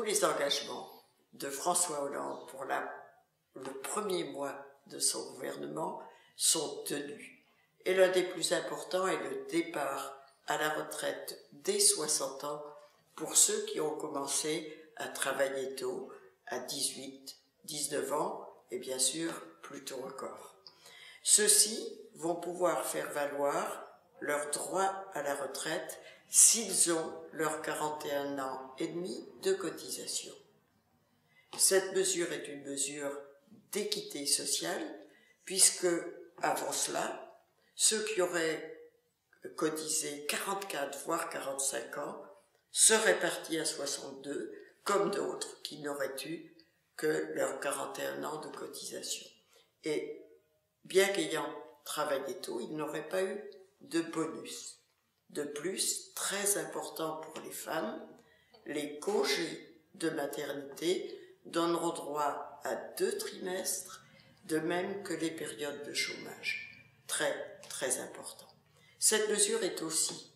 les engagements de François Hollande pour le premier mois de son gouvernement sont tenus. Et l'un des plus importants est le départ à la retraite dès 60 ans pour ceux qui ont commencé à travailler tôt, à 18, 19 ans, et bien sûr plus tôt encore. Ceux-ci vont pouvoir faire valoir leur droit à la retraite s'ils ont leurs 41 ans et demi de cotisation. Cette mesure est une mesure d'équité sociale, puisque, avant cela, ceux qui auraient cotisé 44 voire 45 ans seraient partis à 62, comme d'autres qui n'auraient eu que leurs 41 ans de cotisation. Et bien qu'ayant travaillé tôt, ils n'auraient pas eu de bonus. De plus, très important pour les femmes, les congés de maternité donneront droit à 2 trimestres, de même que les périodes de chômage. Très, très important. Cette mesure est aussi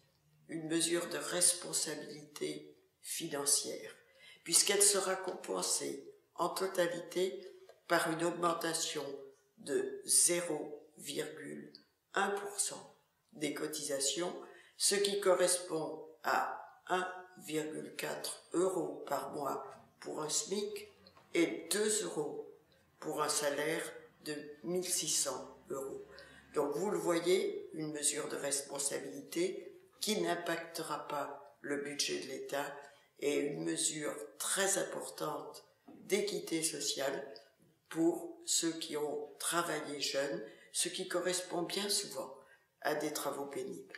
une mesure de responsabilité financière, puisqu'elle sera compensée en totalité par une augmentation de 0,1% des cotisations, ce qui correspond à 1,4 € par mois pour un SMIC et 2 € pour un salaire de 1 600 €. Donc vous le voyez, une mesure de responsabilité qui n'impactera pas le budget de l'État et une mesure très importante d'équité sociale pour ceux qui ont travaillé jeunes, ce qui correspond bien souvent à des travaux pénibles.